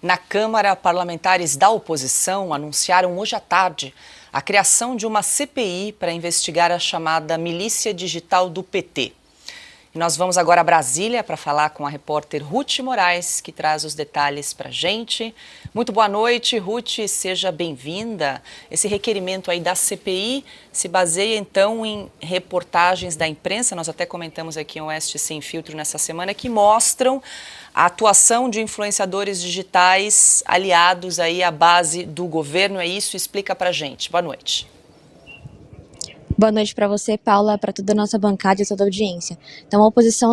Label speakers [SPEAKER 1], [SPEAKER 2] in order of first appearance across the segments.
[SPEAKER 1] Na Câmara, parlamentares da oposição anunciaram hoje à tarde a criação de uma CPI para investigar a chamada milícia digital do PT. E nós vamos agora a Brasília para falar com a repórter Ruth Moraes, que traz os detalhes para a gente. Muito boa noite, Ruth, seja bem-vinda. Esse requerimento aí da CPI se baseia então em reportagens da imprensa, nós até comentamos aqui em Oeste Sem Filtro nessa semana, que mostram a atuação de influenciadores digitais aliados aí à base do governo. É isso? Explica para a gente. Boa noite.
[SPEAKER 2] Boa noite para você, Paula, para toda a nossa bancada e toda a audiência. Então, a oposição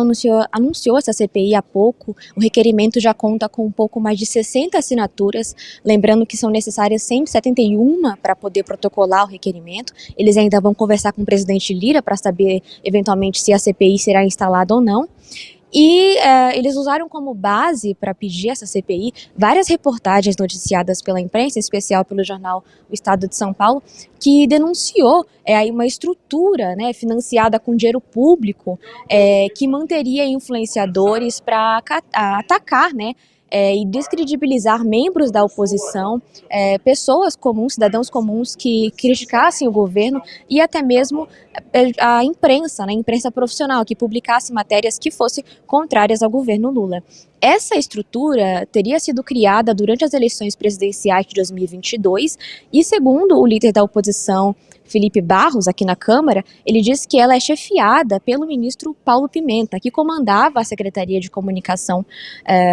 [SPEAKER 2] anunciou essa CPI há pouco. O requerimento já conta com um pouco mais de 60 assinaturas, lembrando que são necessárias 171 para poder protocolar o requerimento. Eles ainda vão conversar com o presidente Lira para saber, eventualmente, se a CPI será instalada ou não. E eles usaram como base para pedir essa CPI várias reportagens noticiadas pela imprensa, em especial pelo jornal O Estado de São Paulo, que denunciou aí uma estrutura, né, financiada com dinheiro público que manteria influenciadores para atacar, né, e descredibilizar membros da oposição, pessoas comuns, cidadãos comuns que criticassem o governo e até mesmo a imprensa, né, a imprensa profissional, que publicasse matérias que fossem contrárias ao governo Lula. Essa estrutura teria sido criada durante as eleições presidenciais de 2022 e, segundo o líder da oposição, Felipe Barros, aqui na Câmara, ele disse que ela é chefiada pelo ministro Paulo Pimenta, que comandava a Secretaria de Comunicação,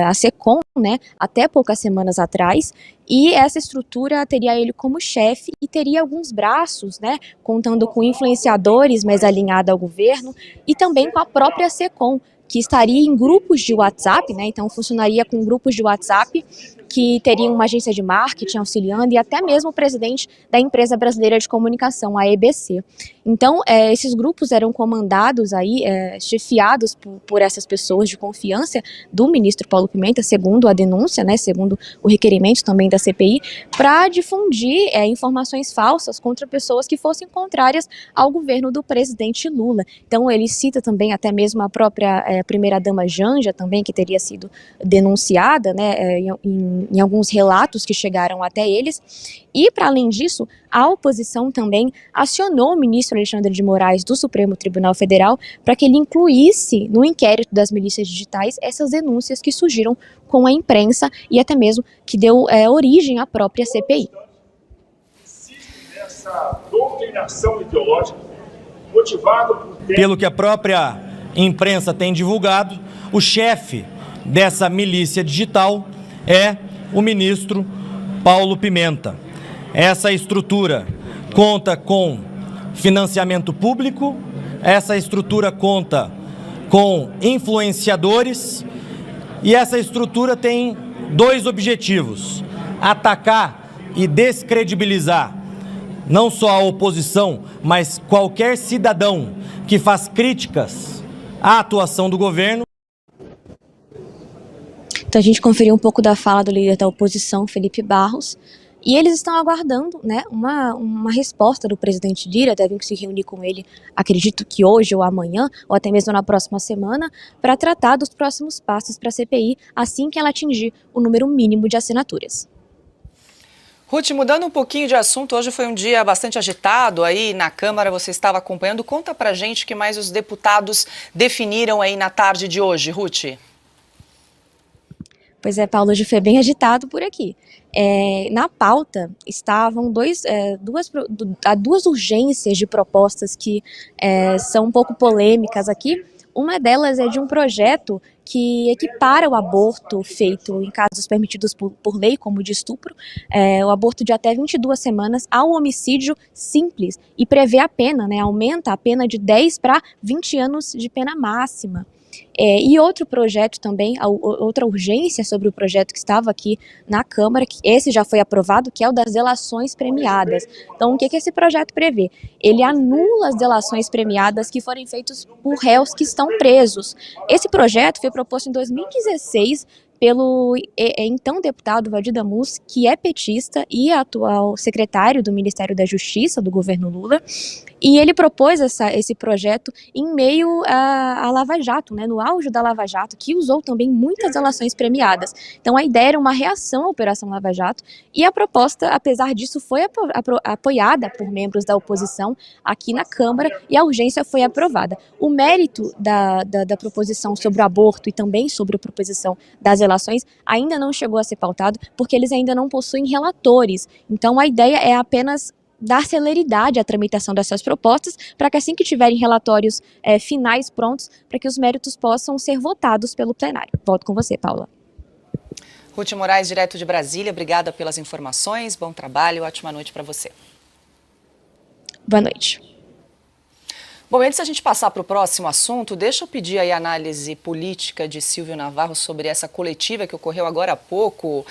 [SPEAKER 2] a SECOM, né, até poucas semanas atrás, e essa estrutura teria ele como chefe e teria alguns braços, né, contando com influenciadores mais alinhados ao governo e também com a própria SECOM, que estaria em grupos de WhatsApp, né, então funcionaria com grupos de WhatsApp que teriam uma agência de marketing auxiliando e até mesmo o presidente da empresa brasileira de comunicação, a EBC. Então, esses grupos eram comandados aí, chefiados por essas pessoas de confiança do ministro Paulo Pimenta, segundo a denúncia, né, segundo o requerimento também da CPI, para difundir informações falsas contra pessoas que fossem contrárias ao governo do presidente Lula. Então, ele cita também até mesmo a própria primeira-dama Janja, também, que teria sido denunciada, né, em alguns relatos que chegaram até eles. E, para além disso, a oposição também acionou o ministro Alexandre de Moraes do Supremo Tribunal Federal para que ele incluísse no inquérito das milícias digitais essas denúncias que surgiram com a imprensa e até mesmo que deu origem à própria CPI.
[SPEAKER 3] Essa doutrinação ideológica motivada
[SPEAKER 4] pelo que a própria imprensa tem divulgado, o chefe dessa milícia digital é o ministro Paulo Pimenta. Essa estrutura conta com financiamento público, essa estrutura conta com influenciadores e essa estrutura tem dois objetivos: atacar e descredibilizar não só a oposição, mas qualquer cidadão que faz críticas à atuação do governo.
[SPEAKER 2] Então a gente conferiu um pouco da fala do líder da oposição, Felipe Barros, e eles estão aguardando, né, uma resposta do presidente Lira. Devem se reunir com ele, acredito que hoje ou amanhã, ou até mesmo na próxima semana, para tratar dos próximos passos para a CPI, assim que ela atingir o número mínimo de assinaturas.
[SPEAKER 1] Ruth, mudando um pouquinho de assunto, hoje foi um dia bastante agitado aí na Câmara, você estava acompanhando. Conta pra gente o que mais os deputados definiram aí na tarde de hoje, Ruth.
[SPEAKER 2] Pois é, Paulo, hoje foi bem agitado por aqui. Na pauta estavam duas urgências de propostas que são um pouco polêmicas aqui. Uma delas é de um projeto que equipara o aborto feito em casos permitidos por lei, como o de estupro, o aborto de até 22 semanas, ao homicídio simples, e prevê a pena, né, aumenta a pena de 10 para 20 anos de pena máxima. E outro projeto também, outra urgência sobre o projeto que estava aqui na Câmara, que esse já foi aprovado, que é o das delações premiadas. Então, o que esse projeto prevê? Ele anula as delações premiadas que forem feitas por réus que estão presos. Esse projeto foi proposto em 2016 pelo então deputado Valdir Damus, que é petista e atual secretário do Ministério da Justiça do governo Lula, e ele propôs esse projeto em meio à Lava Jato, né, no auge da Lava Jato, que usou também muitas delações premiadas. Então a ideia era uma reação à Operação Lava Jato, e a proposta, apesar disso, foi apoiada por membros da oposição aqui na Câmara, e a urgência foi aprovada. O mérito da proposição sobre o aborto e também sobre a proposição das delações ainda não chegou a ser pautado, porque eles ainda não possuem relatores. Então a ideia é apenas dar celeridade à tramitação dessas propostas, para que assim que tiverem relatórios finais prontos, para que os méritos possam ser votados pelo plenário. Volto com você, Paula.
[SPEAKER 1] Ruth Moraes, direto de Brasília, obrigada pelas informações, bom trabalho, ótima noite para você.
[SPEAKER 2] Boa noite.
[SPEAKER 1] Bom, antes da gente passar para o próximo assunto, deixa eu pedir aí a análise política de Silvio Navarro sobre essa coletiva que ocorreu agora há pouco.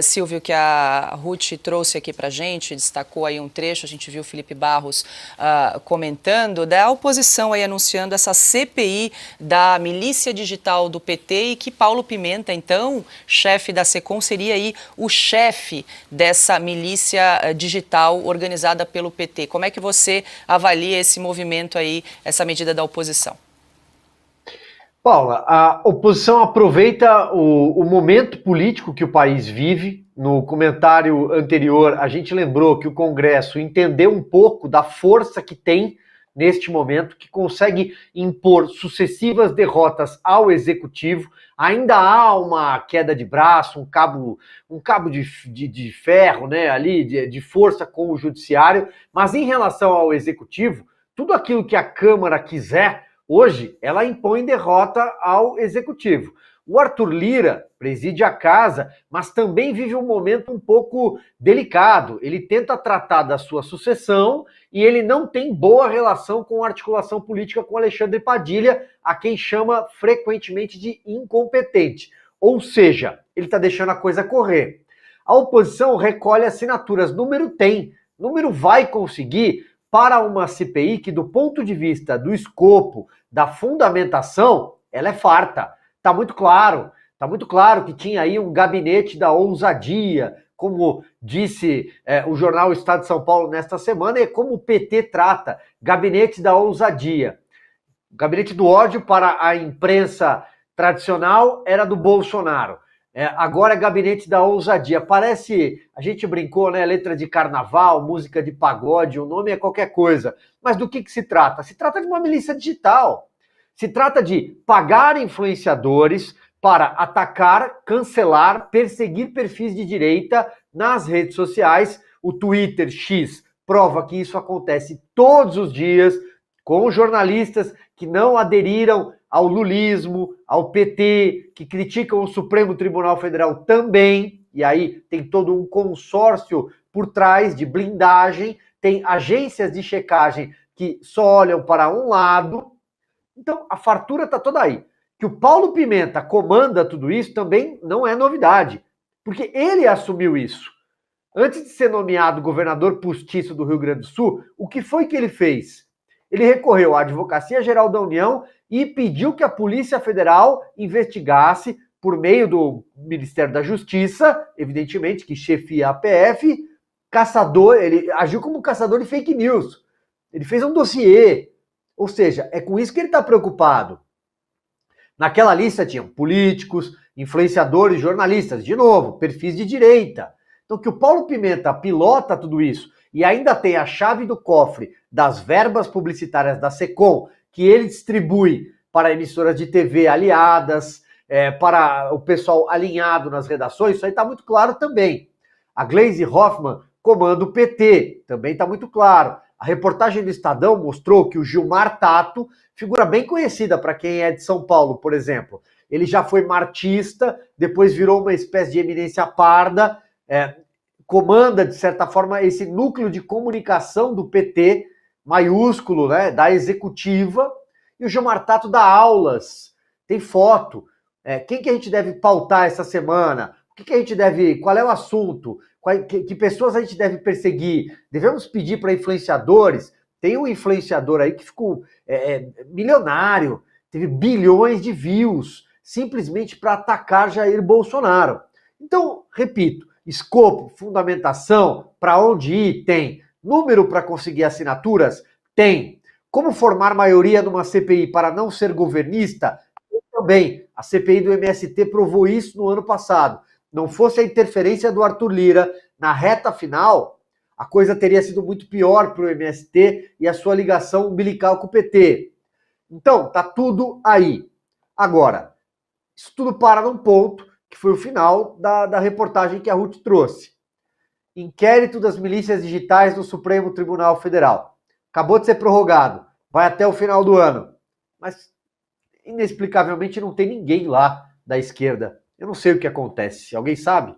[SPEAKER 1] Silvio, que a Ruth trouxe aqui para a gente, destacou aí um trecho, a gente viu o Felipe Barros comentando, da oposição aí anunciando essa CPI da milícia digital do PT e que Paulo Pimenta, então, chefe da SECOM, seria aí o chefe dessa milícia digital organizada pelo PT. Como é que você avalia esse movimento aí, essa medida da oposição?
[SPEAKER 5] Paula, a oposição aproveita o momento político que o país vive. No comentário anterior, a gente lembrou que o Congresso entendeu um pouco da força que tem neste momento, que consegue impor sucessivas derrotas ao Executivo. Ainda há uma queda de braço, um cabo de ferro, né, ali, de força com o Judiciário, mas em relação ao Executivo, tudo aquilo que a Câmara quiser, hoje, ela impõe derrota ao Executivo. O Arthur Lira preside a casa, mas também vive um momento um pouco delicado. Ele tenta tratar da sua sucessão e ele não tem boa relação com a articulação política com Alexandre Padilha, a quem chama frequentemente de incompetente. Ou seja, ele está deixando a coisa correr. A oposição recolhe assinaturas, número vai conseguir, para uma CPI que, do ponto de vista do escopo, da fundamentação, ela é farta. Está muito claro que tinha aí um gabinete da ousadia, como disse o jornal Estado de São Paulo nesta semana, e como o PT trata, gabinete da ousadia. O gabinete do ódio para a imprensa tradicional era do Bolsonaro. Agora é gabinete da ousadia. Parece, a gente brincou, né? Letra de carnaval, música de pagode, o nome é qualquer coisa. Mas do que se trata? Se trata de uma milícia digital. Se trata de pagar influenciadores para atacar, cancelar, perseguir perfis de direita nas redes sociais. O Twitter X prova que isso acontece todos os dias com jornalistas que não aderiram ao lulismo, ao PT, que criticam o Supremo Tribunal Federal também, e aí tem todo um consórcio por trás de blindagem, tem agências de checagem que só olham para um lado. Então, a fartura está toda aí. Que o Paulo Pimenta comanda tudo isso também não é novidade, porque ele assumiu isso. Antes de ser nomeado governador postiço do Rio Grande do Sul, o que foi que ele fez? Ele recorreu à Advocacia Geral da União e pediu que a Polícia Federal investigasse, por meio do Ministério da Justiça, evidentemente, que chefia a PF, ele agiu como caçador de fake news. Ele fez um dossiê. Ou seja, é com isso que ele está preocupado. Naquela lista tinham políticos, influenciadores, jornalistas, de novo, perfis de direita. Então, que o Paulo Pimenta pilota tudo isso e ainda tem a chave do cofre das verbas publicitárias da SECOM, que ele distribui para emissoras de TV aliadas, para o pessoal alinhado nas redações, isso aí está muito claro também. A Gleisi Hoffmann comanda o PT, também está muito claro. A reportagem do Estadão mostrou que o Gilmar Tato, figura bem conhecida para quem é de São Paulo, por exemplo, ele já foi martista, depois virou uma espécie de eminência parda, comanda, de certa forma, esse núcleo de comunicação do PT, maiúsculo, né, da executiva, e o Gilmar Tato dá aulas, tem foto. Quem que a gente deve pautar essa semana? Qual é o assunto? Que pessoas a gente deve perseguir? Devemos pedir para influenciadores? Tem um influenciador aí que ficou milionário, teve bilhões de views, simplesmente para atacar Jair Bolsonaro. Então, repito, escopo, fundamentação, para onde ir, tem. Número para conseguir assinaturas, tem. Como formar maioria numa CPI para não ser governista, também. A CPI do MST provou isso no ano passado. Não fosse a interferência do Arthur Lira na reta final, a coisa teria sido muito pior para o MST e a sua ligação umbilical com o PT. Então, tá tudo aí. Agora, isso tudo para num ponto, que foi o final da reportagem que a Ruth trouxe. Inquérito das milícias digitais no Supremo Tribunal Federal. Acabou de ser prorrogado. Vai até o final do ano. Mas, inexplicavelmente, não tem ninguém lá da esquerda. Eu não sei o que acontece. Alguém sabe?